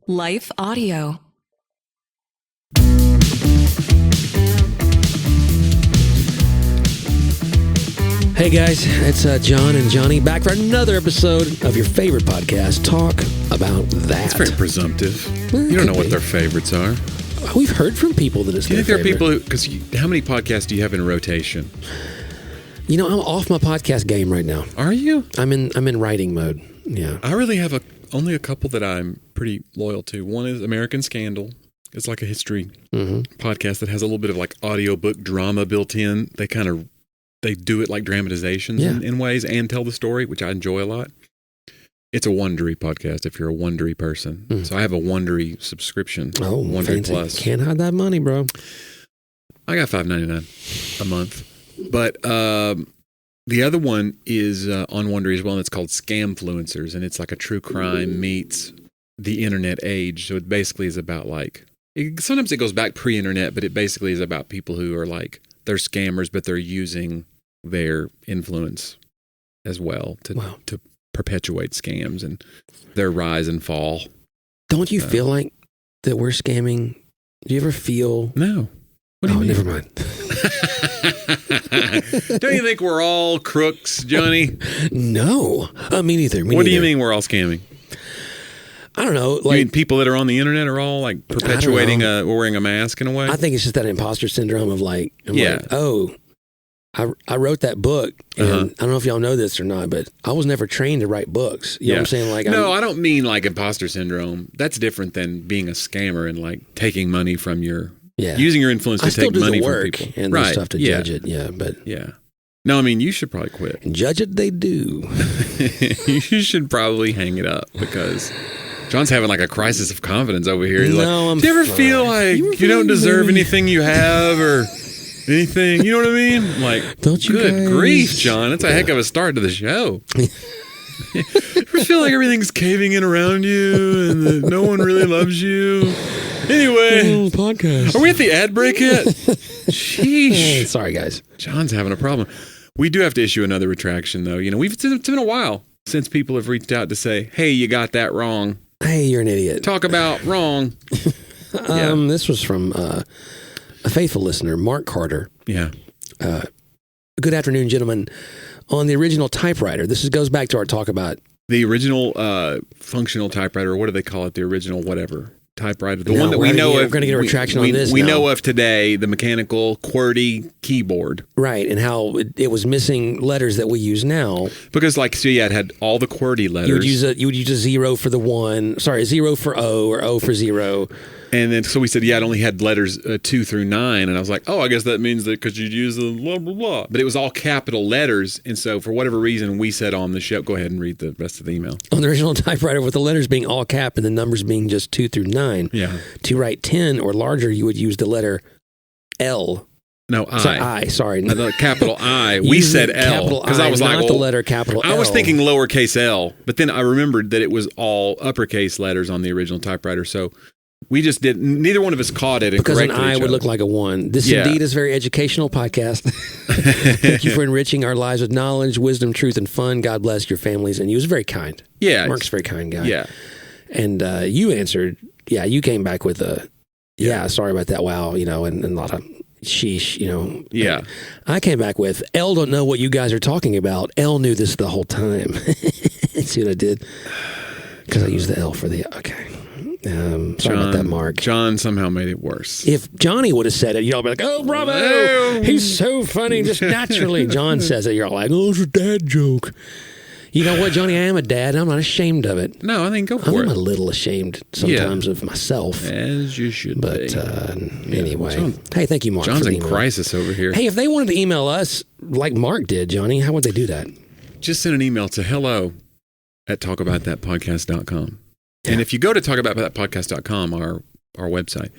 Life Audio. Hey guys, it's John and Johnny back for another episode of your favorite podcast, Talk About That. It's very presumptive. You don't know what their favorites are. We've heard from people that it's Do you their think there are favorite. people who, because how many podcasts do you have in rotation? You know, I'm off my podcast game right now. Are you? I'm in writing mode. Yeah. I really have only a couple that I'm pretty loyal to. One is American Scandal. It's like a history podcast that has a little bit of like audiobook drama built in. They do it like dramatizations in ways and tell the story, which I enjoy a lot. It's a Wondery podcast if you're a Wondery person. So I have a Wondery subscription. Oh, Wondery fancy. Plus. Can't hide that money, bro. I got $5.99 a month. But the other one is on Wondery as well, and it's called Scamfluencers, and it's like a true crime meets the internet age. So it basically is about sometimes it goes back pre-internet, but it basically is about people who are like, they're scammers, but they're using their influence as well to perpetuate scams and their rise and fall. Don't you feel like that we're scamming? Do you ever feel... No. What do you mean? Never mind. Don't you think we're all crooks, Johnny? No. Me neither. What do you mean we're all scamming? I don't know. You mean people that are on the internet are all like perpetuating wearing a mask in a way? I think it's just that imposter syndrome of like, I wrote that book, and I don't know if y'all know this or not, but I was never trained to write books. You know what I'm saying? Like, I don't mean like imposter syndrome. That's different than being a scammer and like taking money from your using your influence to take money from people. And the stuff to judge it. No, I mean, you should probably quit. And judge it, they do. You should probably hang it up because John's having like a crisis of confidence over here. He's do you ever feel like you don't deserve anything you have or anything? You know what I mean? Like, don't you good grief, John. That's a heck of a start to the show. You ever feel like everything's caving in around you and that no one really loves you? Anyway, podcast. Are we at the ad break yet? Sheesh. Sorry, guys. John's having a problem. We do have to issue another retraction, though. You know, it's been a while since people have reached out to say, hey, you got that wrong. Hey, you're an idiot. Talk about wrong. This was from a faithful listener, Mark Carter. Yeah. Good afternoon, gentlemen. On the original typewriter, this goes back to our talk about... The original functional typewriter, or what do they call it? The original whatever typewriter. The one that we know of. We're going to get a retraction on this We know of today, the mechanical QWERTY keyboard. Right, and how it was missing letters that we use now. Because it had all the QWERTY letters. You would use a 0 for the 1, sorry, a 0 for O, or O for 0. And then, so we said, it only had letters 2 through 9. And I was like, I guess that means that because you'd use the blah, blah, blah. But it was all capital letters. And so for whatever reason, we said on the show, go ahead and read the rest of the email. On the original typewriter, with the letters being all cap and the numbers being just 2 through 9. Yeah. To write 10 or larger, you would use the letter L. No, I. Sorry. The capital I. We said L. Because I was like, not the letter capital L. I was thinking lowercase L. But then I remembered that it was all uppercase letters on the original typewriter. So we just neither one of us caught it and corrected because an I would look like a 1. This indeed is a very educational podcast. Thank you for enriching our lives with knowledge, wisdom, truth, and fun. God bless your families. And he was very kind. Yeah. Mark's a very kind guy. Yeah. And you answered, you came back with sorry about that. Wow. And a lot of sheesh, Yeah. I came back with, L don't know what you guys are talking about. L knew this the whole time. See what I did? Because I used the L for the, okay. Sorry about that, Mark. John somehow made it worse. If Johnny would have said it, y'all be like, oh, bravo. He's so funny, just naturally. John says it, you're all like, oh, it's a dad joke. You know what, Johnny? I am a dad, and I'm not ashamed of it. No, I think go for it. I'm a little ashamed sometimes of myself. As you should be. Anyway. John, hey, thank you, Mark. John's in crisis over here. Hey, if they wanted to email us like Mark did, Johnny, how would they do that? Just send an email to hello@talkaboutthatpodcast.com. Yeah. And if you go to talkaboutthatpodcast.com, our website,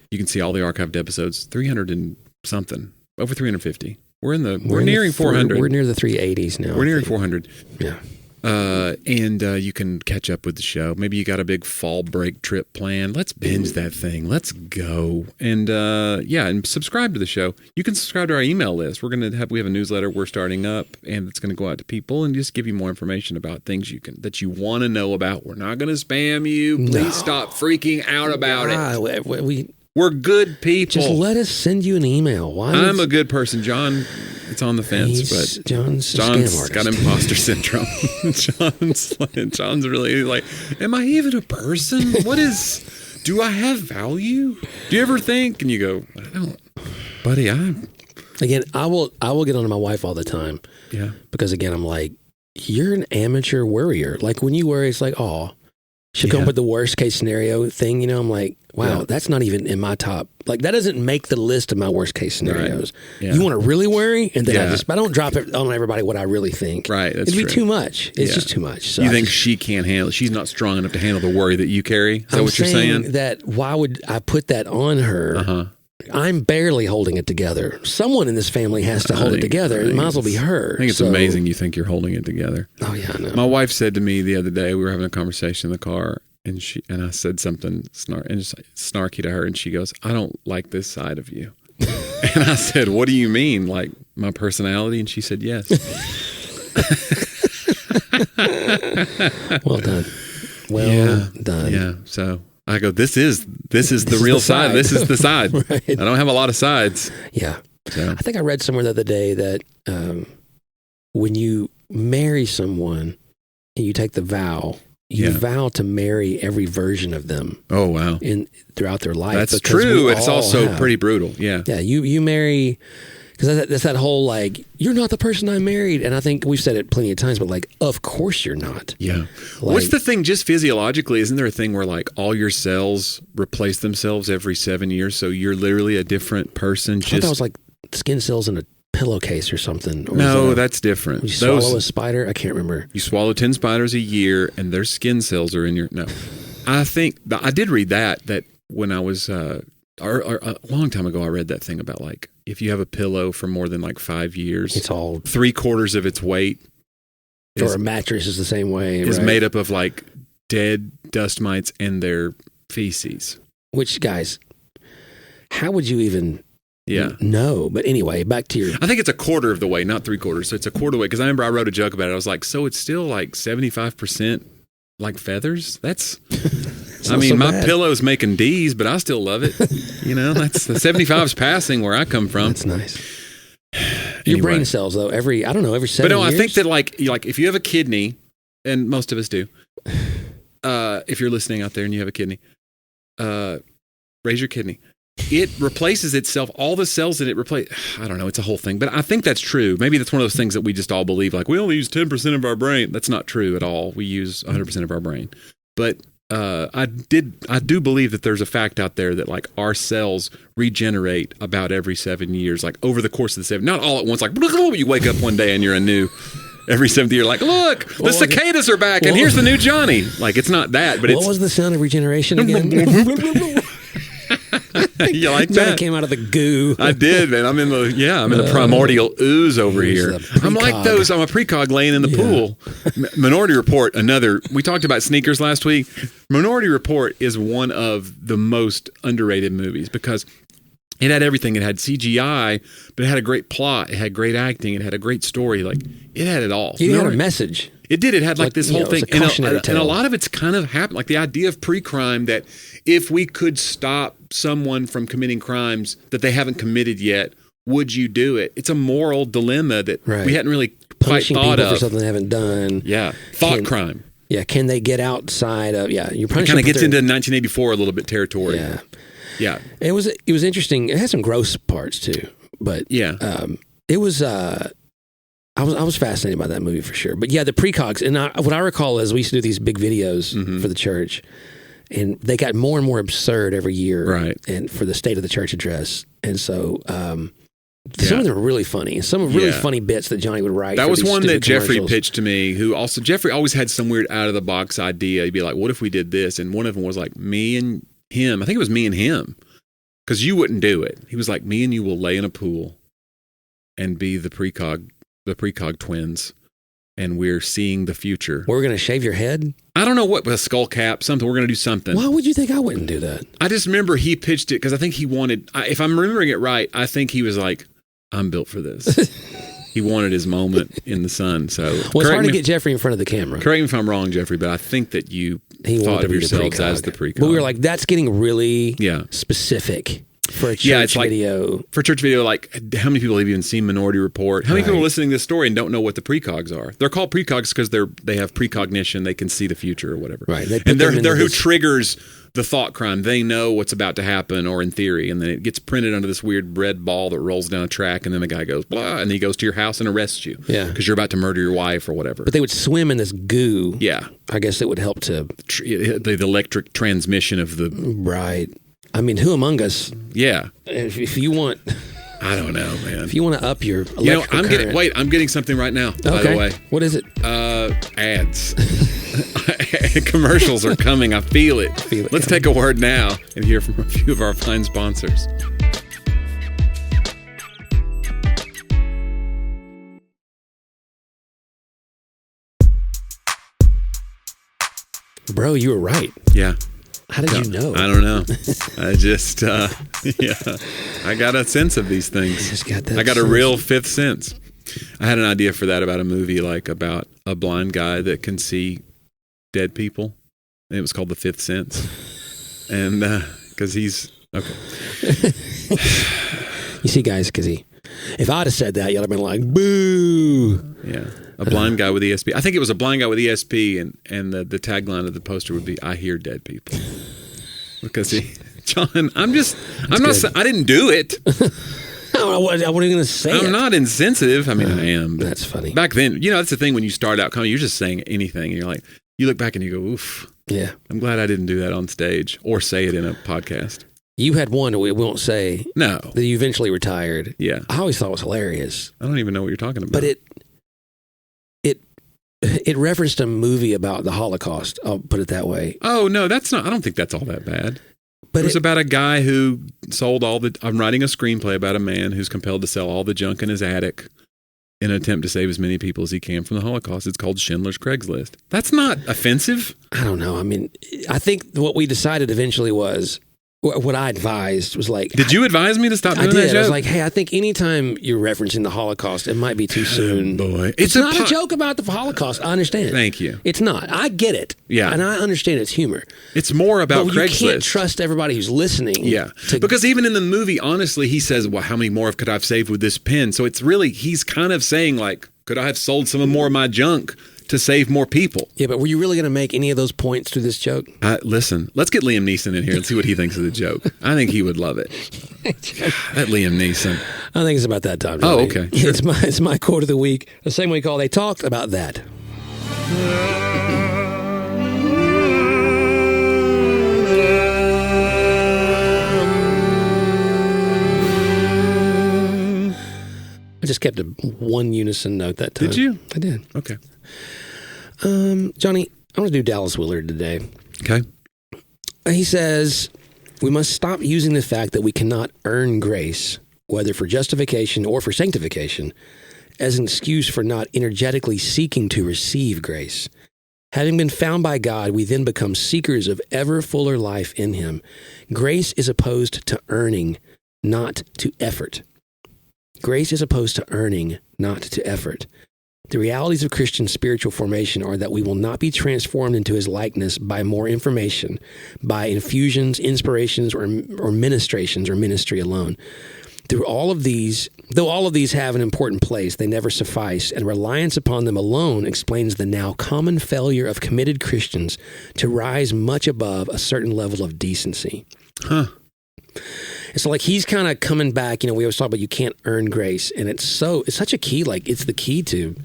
you can see all the archived episodes, 300 and something, over 350. We're nearing 400. We're near the 380s now. We're nearing 400. Yeah. And you can catch up with the show. Maybe you got a big fall break trip planned. Let's binge that thing. Let's go. And and subscribe to the show. You can subscribe to our email list. We have a newsletter we're starting up, and it's going to go out to people and just give you more information about things that you want to know about. We're not going to spam you. Please stop freaking out about it. We're good people. Just let us send you an email. I'm a good person. John, it's on the fence, but John's a scam artist. Got imposter syndrome. John's really like, am I even a person? Do I have value? Do you ever think? And you go, I don't, buddy. Again, I will get on to my wife all the time. Yeah. Because again, I'm like, you're an amateur worrier. Like when you worry, it's like, oh, she'll come up with the worst case scenario thing. You know, I'm like, wow, that's not even in my top. Like that doesn't make the list of my worst case scenarios. Right. Yeah. You want to really worry, and then I don't drop it on everybody what I really think. Right, that's It'd be too much. It's just too much. So you think she can't handle it? She's not strong enough to handle the worry that you carry? Is that what you're saying? That why would I put that on her? Uh-huh. I'm barely holding it together. Someone in this family has to hold it together. It might as well be her. I think it's amazing you think you're holding it together. Oh yeah, I know. My wife said to me the other day, we were having a conversation in the car. And I said something snarky to her, and she goes, "I don't like this side of you." And I said, "What do you mean, like my personality?" And she said, "Yes." Well done. Well done. Yeah. So I go, "This is the real side. This is the side. Right. I don't have a lot of sides." Yeah. So. I think I read somewhere the other day that when you marry someone and you take the vow. You vow to marry every version of them. Oh wow! Throughout their life. That's true. It's also pretty brutal. Yeah. Yeah. You marry because that's that whole like you're not the person I married, and I think we've said it plenty of times, but like of course you're not. Yeah. What's the thing? Just physiologically, isn't there a thing where like all your cells replace themselves every 7 years, so you're literally a different person? I thought that was like skin cells in a pillowcase or something. Or no, that's different. You swallow a spider? I can't remember. You swallow 10 spiders a year and their skin cells are in your... No. I think... I did read that when I was... a long time ago, I read that thing about like, if you have a pillow for more than like 5 years... It's all... 3/4 of its weight... Or a mattress is the same way, is made up of like dead dust mites and their feces. Which, guys, how would you even... Yeah. No, but anyway, back to your... I think it's 1/4 of the way, not 3/4. So it's 1/4 way. Because I remember I wrote a joke about it. I was like, so it's still like 75% like feathers? That's... I mean, my pillow's making D's, but I still love it. You know, that's the 75's passing where I come from. That's nice. Your brain cells, though, every 7 years? But no, I think that like if you have a kidney, and most of us do, if you're listening out there and you have a kidney, raise your kidney. It replaces itself, all the cells that it replaces. I don't know, it's a whole thing. But I think that's true. Maybe that's one of those things that we just all believe, like we only use 10% of our brain. That's not true at all. We use 100% of our brain. But I do believe that there's a fact out there that like our cells regenerate about every 7 years, like over the course of the 7, not all at once, like you wake up one day and you're a new... Every 7th year, like, look, the cicadas are back, and here's the new Johnny. Like, it's not that, but what was the sound of regeneration again? You like that? Johnny came out of the goo. I did, man. I'm in the primordial ooze over here. I'm like those. I'm a precog laying in the pool. Minority Report, we talked about sneakers last week. Minority Report is one of the most underrated movies because it had everything. It had CGI, but it had a great plot. It had great acting. It had a great story. Like, it had it all. It had a message. It did. It had like this whole thing. And a lot of it's kind of happened. Like the idea of pre-crime, that if we could stop someone from committing crimes that they haven't committed yet, would you do it? It's a moral dilemma that we hadn't really quite thought of. For something they haven't done. Yeah. Crime. Yeah. Can they get outside of, you're punishing. It kind of gets into 1984 a little bit territory. Yeah. Yeah. It was interesting. It had some gross parts too, but it was, I was fascinated by that movie for sure. But yeah, the precogs, and what I recall is we used to do these big videos for the church, and they got more and more absurd every year, right? And for the State of the Church address, and so some of them were really funny, and some really funny bits that Johnny would write. That was one that Jeffrey pitched to me. Jeffrey always had some weird out of the box idea. He'd be like, "What if we did this?" And one of them was like, "Me and him." I think it was me and him, because you wouldn't do it. He was like, "Me and you will lay in a pool, and be the precog twins, and we're seeing the future. We're going to shave your head? I don't know what, a skull cap, something. We're going to do something. Why would you think I wouldn't do that? I just remember he pitched it because I think he wanted, if I'm remembering it right, I think he was like, I'm built for this. He wanted his moment in the sun. So well, it's hard to get Jeffrey in front of the camera. Correct me if I'm wrong, Jeffrey, but I think that you thought of yourselves as the precog. But we were like, that's getting really specific for a church video. For church video, like how many people have even seen Minority Report? How many people are listening to this story and don't know what the precogs are? They're called precogs because they have precognition. They can see the future or whatever. Right. And they're who triggers the thought crime. They know what's about to happen, or in theory, and then it gets printed onto this weird red ball that rolls down a track, and then the guy goes blah, and then he goes to your house and arrests you. Yeah, because you're about to murder your wife or whatever. But they would swim in this goo. Yeah, I guess it would help to the electric transmission of the right. I mean, who among us? Yeah, if you want. I don't know, man. If you want to up your electrical current. I'm getting something right now, by the way. What is it? Ads. Commercials are coming. I feel it. Let's take a word now and hear from a few of our fine sponsors. Bro, you were right. Yeah. How did you know? I don't know. I just, I got a sense of these things. I got a real fifth sense. I had an idea for that about a movie, like about a blind guy that can see dead people. And it was called The Fifth Sense. And because he's, okay. You see, guys, because if I'd have said that, y'all would have been like, boo. Yeah. A blind guy with ESP. I think it was a blind guy with ESP, and the tagline of the poster would be, I hear dead people. Because John, I didn't do it. I wasn't going to say I'm not insensitive. I mean, I am. That's funny. Back then, that's the thing when you start out comedy, you're just saying anything. And you're like, you look back and you go, oof. Yeah. I'm glad I didn't do that on stage or say it in a podcast. You had one we won't say. No. That you eventually retired. Yeah. I always thought it was hilarious. I don't even know what you're talking about. But it referenced a movie about the Holocaust. I'll put it that way. Oh, no, that's not. I don't think that's all that bad. But it was about a guy who sold I'm writing a screenplay about a man who's compelled to sell all the junk in his attic in an attempt to save as many people as he can from the Holocaust. It's called Schindler's Craigslist. That's not offensive. I don't know. I mean, I think what we decided eventually was, what I advised was like... Did you advise me to stop doing that joke? I was like, hey, I think anytime you're referencing the Holocaust, it might be too soon. Boy. It's not a joke about the Holocaust. I understand. Thank you. It's not. I get it. Yeah. And I understand its humor. It's more about Craigslist. You can't trust everybody who's listening. Yeah. Because even in the movie, honestly, he says, well, how many more could I have saved with this pen? So it's really, he's kind of saying like, could I have sold some more of my junk to save more people? Yeah, but were you really going to make any of those points through this joke? Listen, let's get Liam Neeson in here and see what he thinks of the joke. I think he would love it. That Liam Neeson. I think it's about that time. Oh, okay. Sure. It's my quote of the week. The same way they talked about that. I just kept a one unison note that time. Did you? I did. Okay. Johnny, I want to do Dallas Willard today. Okay. He says, we must stop using the fact that we cannot earn grace, whether for justification or for sanctification, as an excuse for not energetically seeking to receive grace. Having been found by God, we then become seekers of ever fuller life in Him. Grace is opposed to earning, not to effort. Grace is opposed to earning, not to effort. The realities of Christian spiritual formation are that we will not be transformed into His likeness by more information, by infusions, inspirations, or ministrations or ministry alone. Though all of these have an important place, they never suffice, and reliance upon them alone explains the now common failure of committed Christians to rise much above a certain level of decency. Huh. And so, he's kind of coming back. We always talk about you can't earn grace, and it's such a key. It's the key to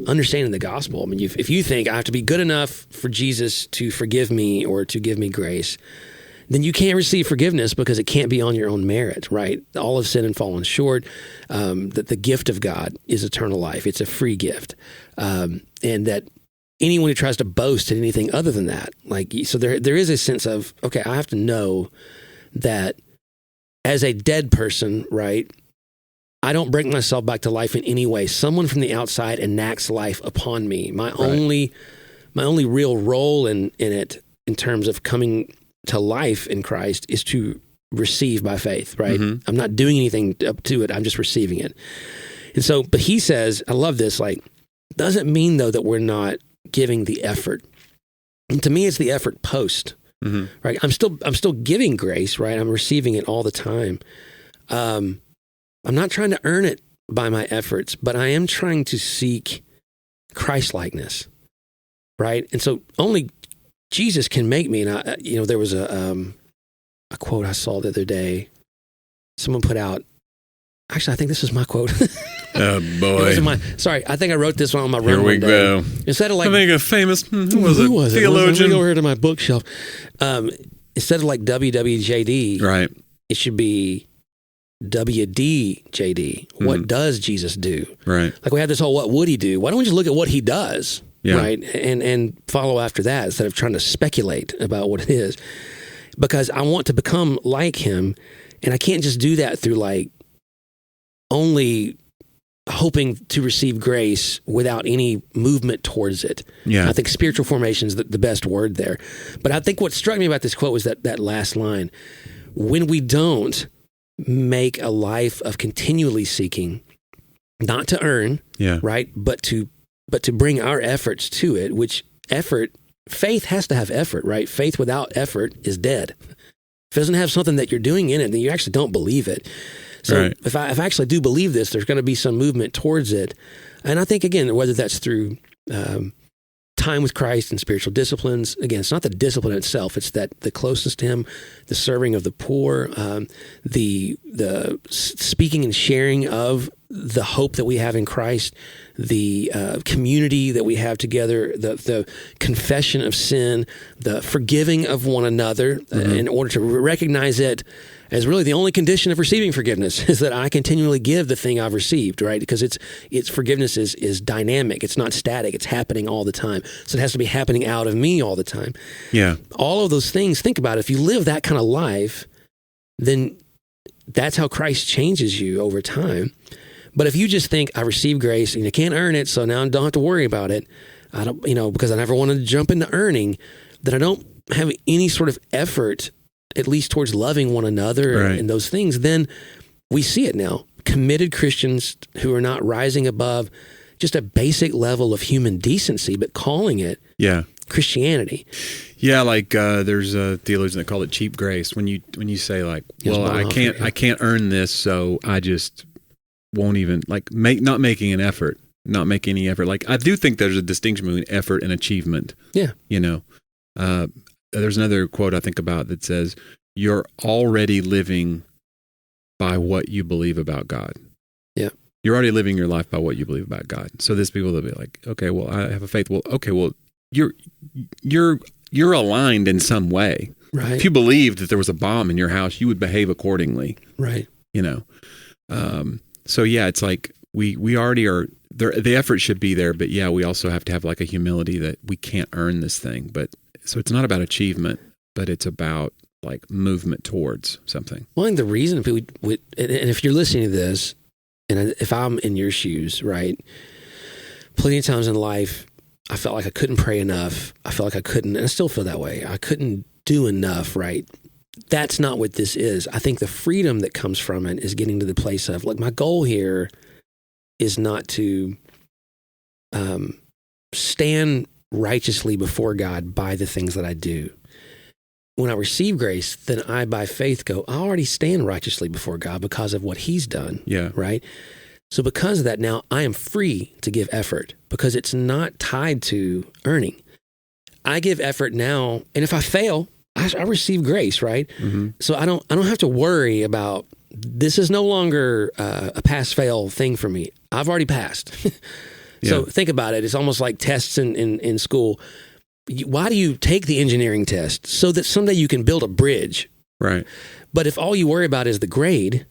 understanding the gospel. I mean, if you think I have to be good enough for Jesus to forgive me or to give me grace, then you can't receive forgiveness because it can't be on your own merit, right? All have sinned and fallen short. That the gift of God is eternal life. It's a free gift. And that anyone who tries to boast in anything other than that, so there is a sense of, okay, I have to know that as a dead person, right, I don't bring myself back to life in any way. Someone from the outside enacts life upon me. My only real role in it, in terms of coming to life in Christ, is to receive by faith, right? Mm-hmm. I'm not doing anything up to it. I'm just receiving it. And so, but he says, I love this, like, doesn't mean though that we're not giving the effort. And to me, it's the effort post, right? I'm still giving grace, right? I'm receiving it all the time. I'm not trying to earn it by my efforts, but I am trying to seek Christ-likeness, right? And so only Jesus can make me. And there was a quote I saw the other day. Someone put out. Actually, I think this is my quote. Oh boy! I think I wrote this one on my run. Here we go. Instead of like, I think a famous who was it? Theologian. Let me go over to my bookshelf. Instead of like WWJD, right? It should be WDJD. What does Jesus do? Right. Like we have this whole what would he do? Why don't we just look at what he does? Yeah. Right. And follow after that instead of trying to speculate about what it is. Because I want to become like him, and I can't just do that through like only hoping to receive grace without any movement towards it. Yeah. I think spiritual formation is the best word there. But I think what struck me about this quote was that last line. When we don't make a life of continually seeking, not to earn, right, but to bring our efforts to it, which faith has to have effort, right? Faith without effort is dead. If it doesn't have something that you're doing in it, then you actually don't believe it. So right. if I actually do believe this, there's going to be some movement towards it. And I think, again, whether that's through time with Christ and spiritual disciplines, again, it's not the discipline itself. It's that the closeness to him, the serving of the poor, the speaking and sharing of the hope that we have in Christ, the community that we have together, the confession of sin, the forgiving of one another in order to recognize it as really the only condition of receiving forgiveness is that I continually give the thing I've received, right? Because it's forgiveness is dynamic. It's not static. It's happening all the time. So it has to be happening out of me all the time. Yeah. All of those things, think about it. If you live that kind of life, then that's how Christ changes you over time. But if you just think, I received grace and you can't earn it, so now I don't have to worry about it, I don't, because I never wanted to jump into earning, then I don't have any sort of effort, at least towards loving one another and those things, then we see it now. Committed Christians who are not rising above just a basic level of human decency, but calling it Christianity. Yeah, like there's a theologian that called it cheap grace. When you say like, well, I can't earn this, so I just won't even not making an effort, not make any effort. Like I do think there's a distinction between effort and achievement. Yeah, there's another quote I think about that says, "You're already living by what you believe about God." Yeah, you're already living your life by what you believe about God. So there's people that be like, "Okay, well, I have a faith." Well, okay, well, you're aligned in some way. Right. If you believed that there was a bomb in your house, you would behave accordingly. Right. So yeah, it's like we already are there. The effort should be there, but yeah, we also have to have like a humility that we can't earn this thing. But so it's not about achievement, but it's about like movement towards something. Well, and the reason and if you're listening to this, and if I'm in your shoes, right, plenty of times in life, I felt like I couldn't pray enough. I felt like I couldn't, and I still feel that way. I couldn't do enough, right? That's not what this is. I think the freedom that comes from it is getting to the place of, like, my goal here is not to stand righteously before God by the things that I do. When I receive grace, then I, by faith, go, I already stand righteously before God because of what he's done. Yeah. Right? So because of that, now I am free to give effort because it's not tied to earning. I give effort now, and if I fail, I receive grace, right? Mm-hmm. So I don't have to worry about, this is no longer a pass-fail thing for me. I've already passed. So think about it. It's almost like tests in school. Why do you take the engineering test? So that someday you can build a bridge. Right. But if all you worry about is the grade,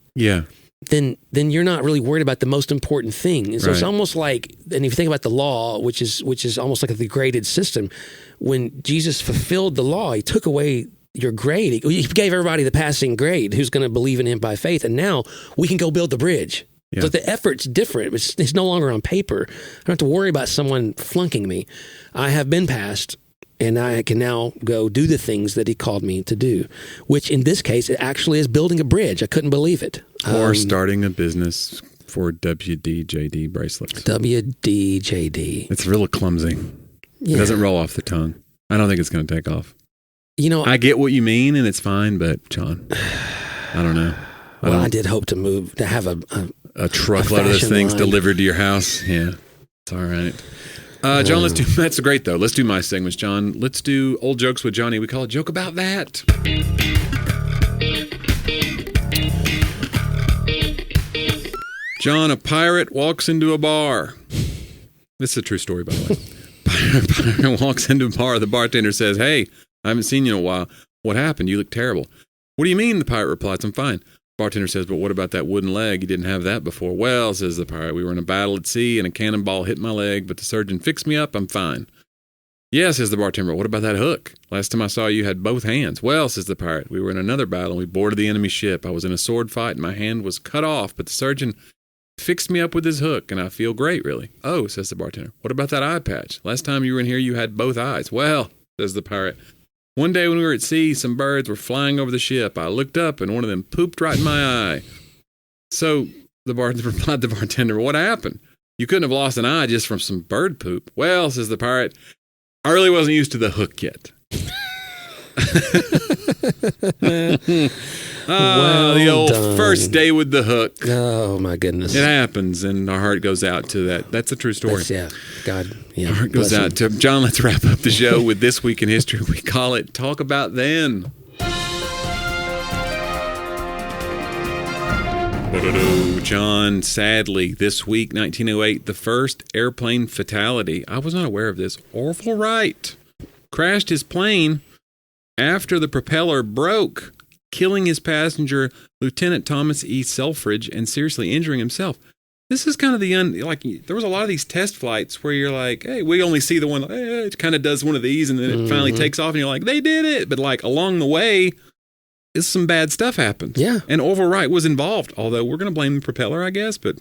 then you're not really worried about the most important thing. And so it's almost like, and if you think about the law, which is almost like a degraded system, when Jesus fulfilled the law, he took away your grade. He gave everybody the passing grade who's going to believe in him by faith. And now we can go build the bridge. Yeah. So the effort's different. It's no longer on paper. I don't have to worry about someone flunking me. I have been passed, and I can now go do the things that he called me to do, which in this case, it actually is building a bridge. I couldn't believe it. Or starting a business for WDJD bracelets. WDJD. It's really clumsy. Yeah. It doesn't roll off the tongue. I don't think it's going to take off. You know, I get what you mean, and it's fine, but John, I don't know. I did hope to have a truckload of those things line delivered to your house. Yeah, it's all right. John, let's do. That's great though. Let's do my segments, John. Let's do old jokes with Johnny. We call it Joke About That. John, a pirate walks into a bar. This is a true story, by the way. Pirate walks into a bar. The bartender says, "Hey, I haven't seen you in a while. What happened? You look terrible." "What do you mean?" The pirate replies, "I'm fine." Bartender says, "But what about that wooden leg? You didn't have that before." "Well," says the pirate, "we were in a battle at sea and a cannonball hit my leg, but the surgeon fixed me up. I'm fine." "Yeah," says the bartender, "what about that hook? Last time I saw you had both hands." "Well," says the pirate, "we were in another battle and we boarded the enemy ship. I was in a sword fight and my hand was cut off, but the surgeon fixed me up with his hook and I feel great, really." "Oh," says the bartender, "what about that eye patch? Last time you were in here you had both eyes." "Well," says the pirate, "one day when we were at sea, some birds were flying over the ship. I looked up and one of them pooped right in my eye." So the bartender replied to the bartender, "What happened? You couldn't have lost an eye just from some bird poop." "Well," says the pirate, "I really wasn't used to the hook yet." The old done. First day with the hook. Oh my goodness! It happens, and our heart goes out to that. That's a true story. God. Yeah. Our heart goes out to John. Let's wrap up the show with This Week in History. We call it Talk About Then. John, sadly, this week, 1908, the first airplane fatality. I was not aware of this. Orville Wright crashed his plane after the propeller broke, killing his passenger, Lieutenant Thomas E. Selfridge, and seriously injuring himself. This is kind of there was a lot of these test flights where you're like, hey, we only see the one, it kind of does one of these, and then it finally takes off, and you're like, they did it. But like along the way, some bad stuff happens. Yeah. And Orville Wright was involved, although we're going to blame the propeller, I guess, but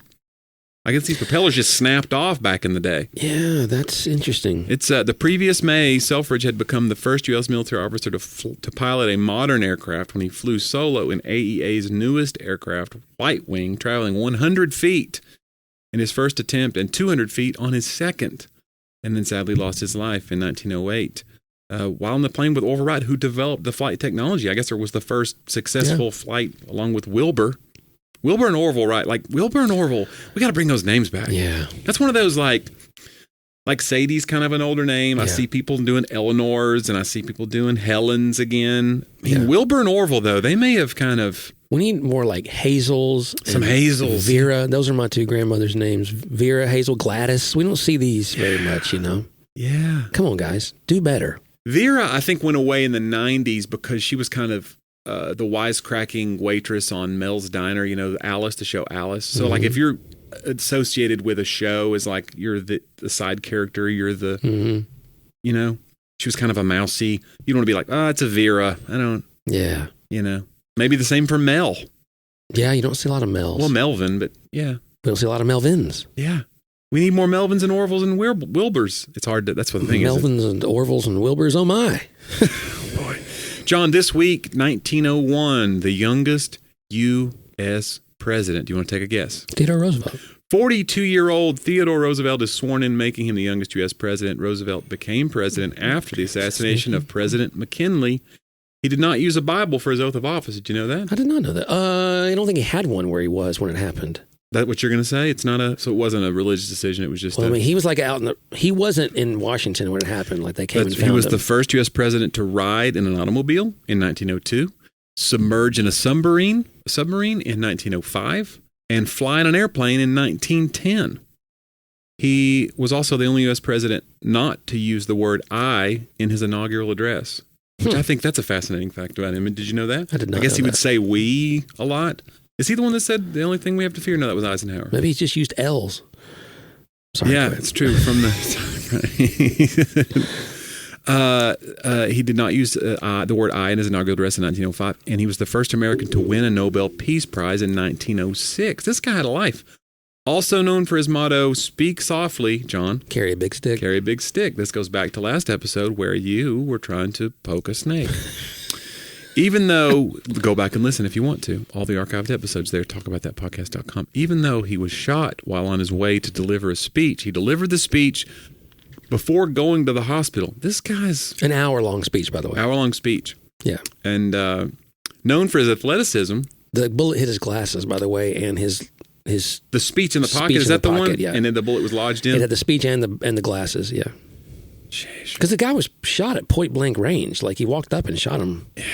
I guess these propellers just snapped off back in the day. Yeah, that's interesting. It's the previous May, Selfridge had become the first U.S. military officer to pilot a modern aircraft when he flew solo in AEA's newest aircraft, White Wing, traveling 100 feet in his first attempt and 200 feet on his second, and then sadly lost his life in 1908. While in the plane with Orville Wright, who developed the flight technology. I guess it was the first successful flight along with Wilbur. Wilbur and Orville, right? Like Wilbur and Orville, we got to bring those names back. Yeah. That's one of those like Sadie's kind of an older name. I see people doing Eleanor's and I see people doing Helen's again. I mean, Wilbur and Orville, though, they may have kind of... We need more like Hazels. Some Hazels. Vera. Those are my two grandmothers' names. Vera, Hazel, Gladys. We don't see these very much, you know? Yeah. Come on, guys. Do better. Vera, I think, went away in the 90s because she was kind of the wisecracking waitress on Mel's Diner, you know, Alice, the show Alice. So, like, if you're associated with a show as, like, you're the side character, you're the, you know, she was kind of a mousy. You don't want to be like, oh, it's a Vera. I don't, you know. Maybe the same for Mel. Yeah, you don't see a lot of Mels. Well, Melvin, but yeah. We don't see a lot of Melvins. Yeah. We need more Melvins and Orvilles and Wilburs. It's hard to, that's what the thing is. Melvins and Orvilles and Wilburs, oh my. Oh boy. John, this week, 1901, the youngest U.S. president. Do you want to take a guess? Theodore Roosevelt. 42-year-old Theodore Roosevelt is sworn in, making him the youngest U.S. president. Roosevelt became president after the assassination of President McKinley. He did not use a Bible for his oath of office. Did you know that? I did not know that. I don't think he had one where he was when it happened. That what you're going to say? It's not so it wasn't a religious decision. It was just. Well, I mean, he was like he wasn't in Washington when it happened. Like they came and found him. He was the first U.S. president to ride in an automobile in 1902, submerge in a submarine in 1905, and fly in an airplane in 1910. He was also the only U.S. president not to use the word "I" in his inaugural address, which I think that's a fascinating fact about him. Did you know that? I did not. I guess know he would that. say "we" a lot. Is he the one that said the only thing we have to fear? No, that was Eisenhower. Maybe he just used L's. Sorry, yeah, it's true. From the he did not use the word "I" in his inaugural address in 1905, and he was the first American to win a Nobel Peace Prize in 1906. This guy had a life. Also known for his motto, speak softly, John. Carry a big stick. Carry a big stick. This goes back to last episode where you were trying to poke a snake. Even though, go back and listen if you want to. All the archived episodes there, talkaboutthatpodcast.com. Even though he was shot while on his way to deliver a speech, he delivered the speech before going to the hospital. This guy's... An hour-long speech, by the way. Hour-long speech. Yeah. And known for his athleticism. The bullet hit his glasses, by the way, and his the speech in the pocket, is that the one? Yeah. And then the bullet was lodged in? It had the speech and the glasses, yeah. Because the guy was shot at point-blank range. Like, he walked up and shot him. Yeah.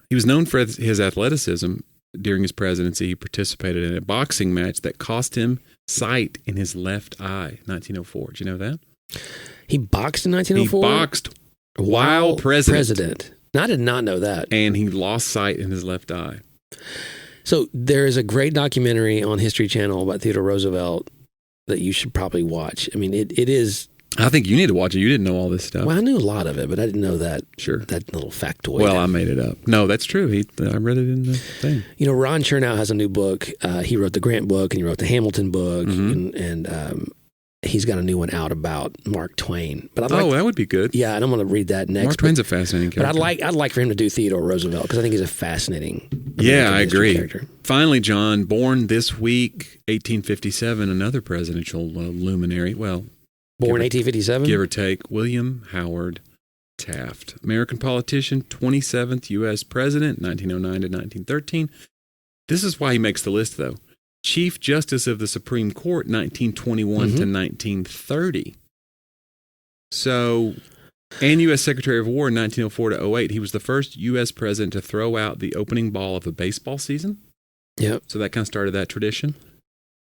He was known for his athleticism. During his presidency, he participated in a boxing match that cost him sight in his left eye, 1904. Did you know that? He boxed in 1904? He boxed while president. I did not know that. And he lost sight in his left eye. So there is a great documentary on History Channel about Theodore Roosevelt that you should probably watch. I mean, it is... I think you need to watch it. You didn't know all this stuff. Well, I knew a lot of it, but I didn't know that. Sure. That little factoid. Well, I made it up. No, that's true. I read it in the thing. You know, Ron Chernow has a new book. He wrote the Grant book and he wrote the Hamilton book, and he's got a new one out about Mark Twain. But that would be good. Yeah, and I'm going to read that next. Mark Twain's a fascinating character. But I'd like for him to do Theodore Roosevelt because I think he's a fascinating. Yeah, I agree. Character. Finally, John, born this week, 1857, another presidential luminary. Well, born 1857, give or take, William Howard Taft, American politician, 27th U.S. president, 1909 to 1913. This is why he makes the list, though. Chief Justice of the Supreme Court, 1921 to 1930. So, and U.S. Secretary of War, 1904 to 08. He was the first U.S. president to throw out the opening ball of the baseball season. Yep. So that kind of started that tradition,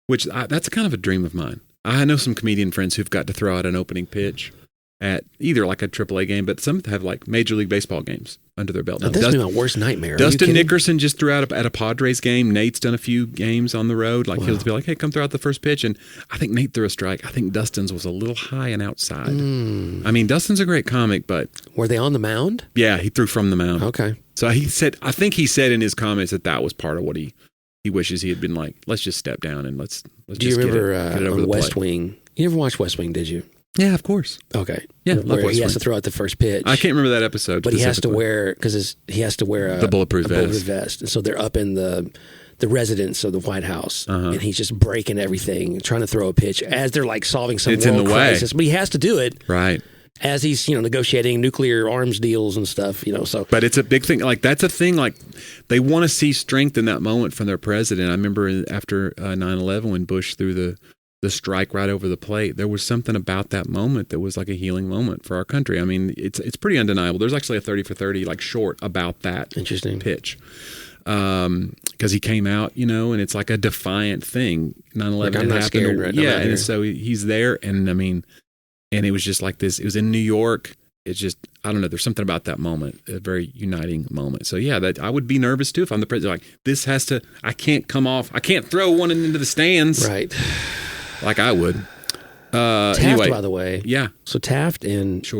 which that's kind of a dream of mine. I know some comedian friends who've got to throw out an opening pitch at either like a AAA game, but some have like Major League Baseball games under their belt. That's been my worst nightmare. Dustin Nickerson just threw out at a Padres game. Nate's done a few games on the road. Like he'll be like, hey, come throw out the first pitch. And I think Nate threw a strike. I think Dustin's was a little high and outside. I mean, Dustin's a great comic, but... Were they on the mound? Yeah, he threw from the mound. Okay. So I think he said in his comments that was part of what he wishes he had been like, let's just step down and let's Do you just remember get it over the West plate. Wing? You never watched West Wing, did you? Yeah, of course. Okay. Yeah, where he has to throw out the first pitch. I can't remember that episode. But he has to wear the bulletproof vest. And so they're up in the residence of the White House, and he's just breaking everything, trying to throw a pitch as they're like solving some world crisis. But he has to do it right as he's negotiating nuclear arms deals and stuff. So. But it's a big thing. Like that's a thing. Like they want to see strength in that moment from their president. I remember after 9/11 when Bush threw the strike right over the plate, there was something about that moment that was like a healing moment for our country. I mean, it's pretty undeniable. There's actually a 30 for 30 like short about that pitch. Because he came out, and it's like a defiant thing. 9/11 like, I'm not scared right now. Yeah, and so he's there, and I mean, and it was just like this. It was in New York. It's just, I don't know. There's something about that moment, a very uniting moment. So yeah, that I would be nervous too if I'm the president. Like this has to. I can't come off. I can't throw one into the stands. Right. Like I would. Taft, anyway, by the way. Yeah. So Taft and it's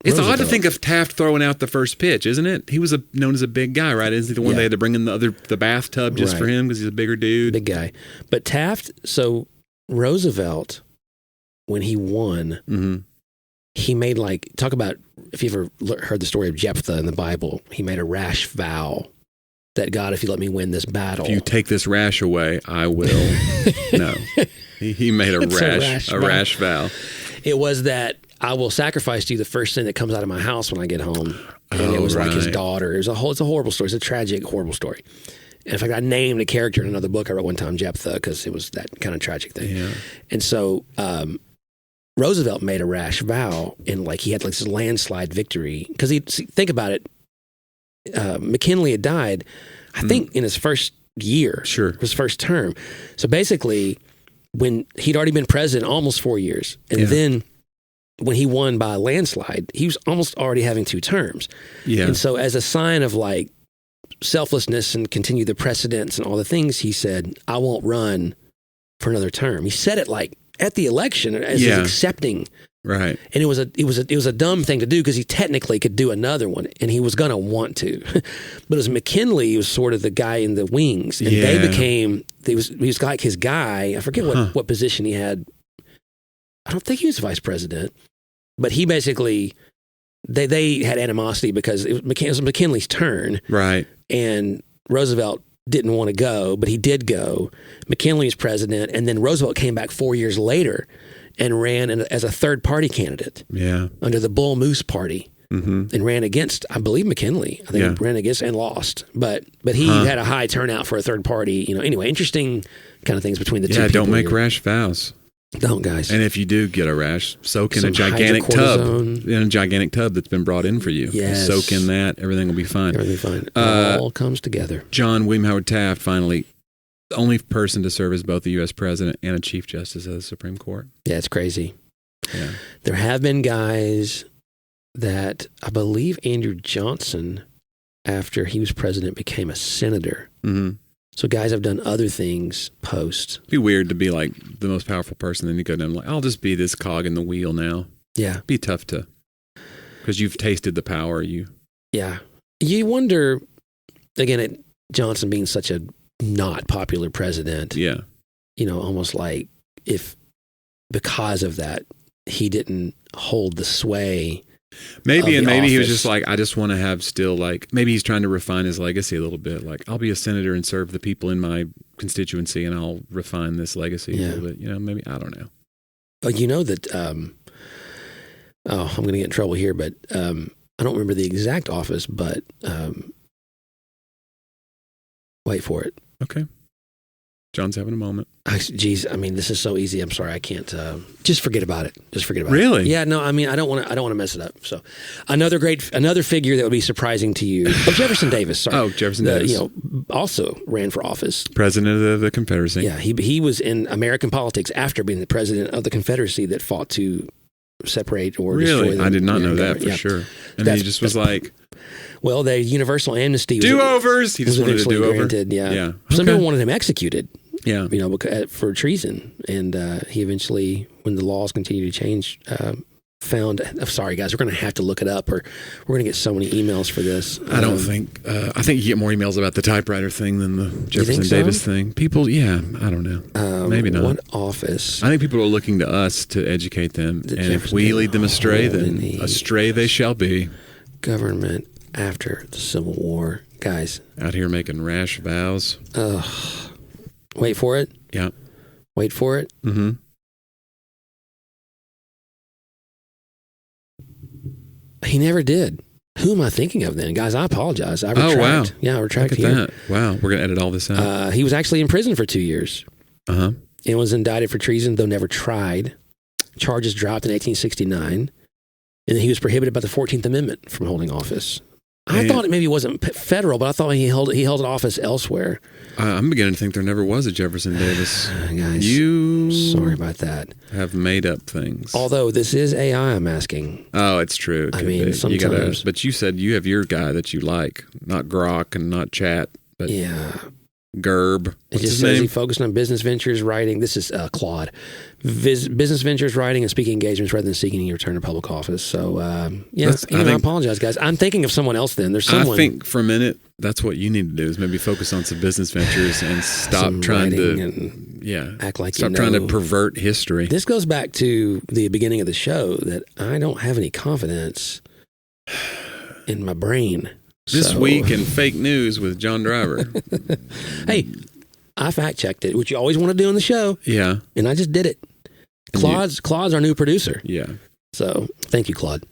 Roosevelt. odd to think of Taft throwing out the first pitch, isn't it? He was known as a big guy, right? Isn't he the one they had to bring in the bathtub just for him because he's a bigger dude? Big guy. But Taft, so Roosevelt, when he won, he made talk about, if you ever heard the story of Jephthah in the Bible, he made a rash vow that God, if you let me win this battle. If you take this rash away, I will. No. He made a rash vow. It was that I will sacrifice to you the first thing that comes out of my house when I get home. And it was like his daughter. It's a horrible story. It's a tragic, horrible story. And in fact, I named a character in another book I wrote one time, Jephthah, because it was that kind of tragic thing. Yeah. And so Roosevelt made a rash vow, and he had this landslide victory. Because think about it, McKinley had died, I think, in his first year. Sure. His first term. So basically, when he'd already been president almost 4 years, and then when he won by a landslide, he was almost already having 2 terms. Yeah. And so as a sign of selflessness and continue the precedents and all the things, he said, I won't run for another term. He said it at the election as he's accepting Right. And it was a dumb thing to do because he technically could do another one, and he was going to want to. But as McKinley was sort of the guy in the wings, and they became he was like his guy. I forget what position he had. I don't think he was vice president, but he basically they had animosity because it was McKinley's turn, right? And Roosevelt didn't want to go, but he did go. McKinley was president, and then Roosevelt came back 4 years later and ran as a third party candidate under the Bull Moose Party, and ran against, I believe, McKinley. I think he ran against and lost, but he had a high turnout for a third party. Anyway, interesting kind of things between the two. Yeah, people don't make here. rash vows. Don't, guys. And if you do get a rash, soak in a gigantic tub that's been brought in for you. Yes. Soak in that. Everything will be fine. Everything will be fine. It all comes together. John William Howard Taft, finally, the only person to serve as both the U.S. president and a chief justice of the Supreme Court. Yeah, it's crazy. Yeah. There have been guys that I believe Andrew Johnson, after he was president, became a senator. Mm-hmm. So guys have done other things post. It'd be weird to be like the most powerful person, then you go down like, I'll just be this cog in the wheel now. Yeah. It'd be tough to, because you've tasted the power. Yeah. You wonder, again, Johnson being such a not popular president. Yeah. Almost like if because of that, he didn't hold the sway. Maybe he office. was just like, I just want to have still like, maybe he's trying to refine his legacy a little bit. Like, I'll be a senator and serve the people in my constituency, and I'll refine this legacy a little bit. Maybe, I don't know. You know that, I'm going to get in trouble here, but I don't remember the exact office, but wait for it. Okay. John's having a moment. Geez, this is so easy. I'm sorry, I can't. Just forget about it. Really? Yeah. No, I don't want to mess it up. So, another figure that would be surprising to you. Oh, Jefferson Davis. Sorry. Oh, Jefferson Davis. Also ran for office. President of the Confederacy. Yeah, he was in American politics after being the president of the Confederacy that fought to separate or destroy them. I did not know that for sure. And he just was like, well, the universal amnesty do-overs. He just wanted to do over. Granted, yeah. Some people wanted him executed. Yeah, for treason, and he eventually, when the laws continued to change, found. I'm sorry, guys, we're going to have to look it up, or we're going to get so many emails for this. I don't think. I think you get more emails about the typewriter thing than the Jefferson Davis thing. People, I don't know. Maybe not. What office? I think people are looking to us to educate them, and if we lead them astray, then astray they shall be. Government after the Civil War, guys. Out here making rash vows. Wait for it. Yeah. Wait for it. Mm-hmm. He never did. Who am I thinking of then? Guys, I apologize. I retract. Oh, wow. Yeah, I retract here. That. Wow. We're going to edit all this out. He was actually in prison for 2 years. Uh-huh. And was indicted for treason, though never tried. Charges dropped in 1869. And he was prohibited by the 14th Amendment from holding office. I thought it maybe wasn't federal, but I thought he held an office elsewhere. I'm beginning to think there never was a Jefferson Davis. Guys, sorry about that. Have made up things. Although this is AI, I'm asking. Oh, it's true. Sometimes. But you said you have your guy that you like, not Grok and not Chat, but Gerb. It just says he focused on business ventures, writing. This is Claude. Business ventures, writing, and speaking engagements rather than seeking a return to public office. So, I apologize, guys. I'm thinking of someone else then. There's someone. I think for a minute, that's what you need to do is maybe focus on some business ventures and stop trying to act like stop trying to pervert history. This goes back to the beginning of the show that I don't have any confidence in my brain. This week in fake news with John Driver. Hey, I fact checked it, which you always want to do on the show. Yeah. And I just did it. Claude's our new producer. Yeah. So thank you, Claude.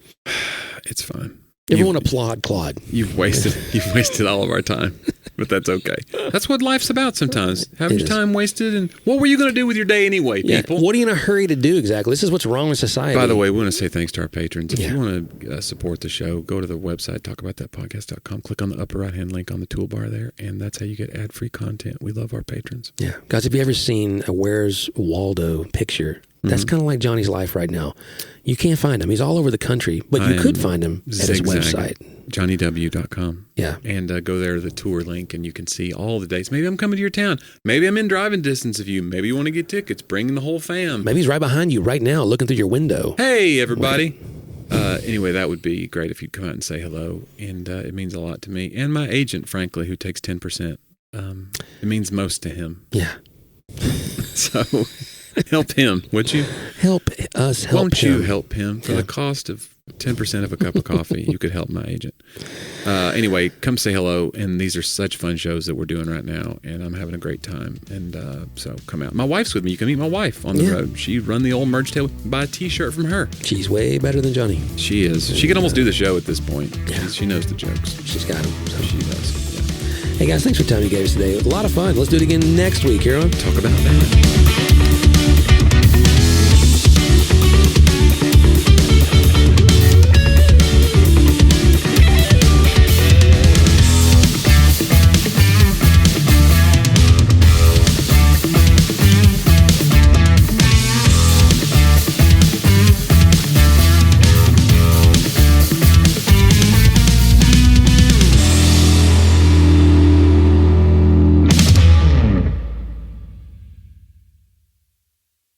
It's fine. Everyone applaud Claude. You've wasted all of our time, but that's okay. That's what life's about sometimes. Having your time wasted. And what were you going to do with your day anyway, people? What are you in a hurry to do exactly? This is what's wrong with society. By the way, we want to say thanks to our patrons. If you want to support the show, go to the website, talkaboutthatpodcast.com. Click on the upper right-hand link on the toolbar there, and that's how you get ad-free content. We love our patrons. Yeah. Guys, have you ever seen a Where's Waldo picture That's kind of like Johnny's life right now. You can't find him. He's all over the country, but you could find him at his website. JohnnyW.com. Yeah. And go there to the tour link and you can see all the dates. Maybe I'm coming to your town. Maybe I'm in driving distance of you. Maybe you want to get tickets. Bring the whole fam. Maybe he's right behind you right now looking through your window. Hey, everybody. Anyway, that would be great if you'd come out and say hello. And it means a lot to me. And my agent, frankly, who takes 10%. It means most to him. Yeah. So help him, would you? Help us help Won't him. you help him? For the cost of 10% of a cup of coffee, you could help my agent. Anyway, come say hello. And these are such fun shows that we're doing right now. And I'm having a great time. And so come out. My wife's with me. You can meet my wife on the road. She run the old Merge Tail. Buy a T-shirt from her. She's way better than Johnny. She is. She can almost do the show at this point. Yeah. She knows the jokes. She's got him. So. She does. Yeah. Hey, guys, thanks for the time you gave us today. It was a lot of fun. Let's do it again next week. Here on Talk about that.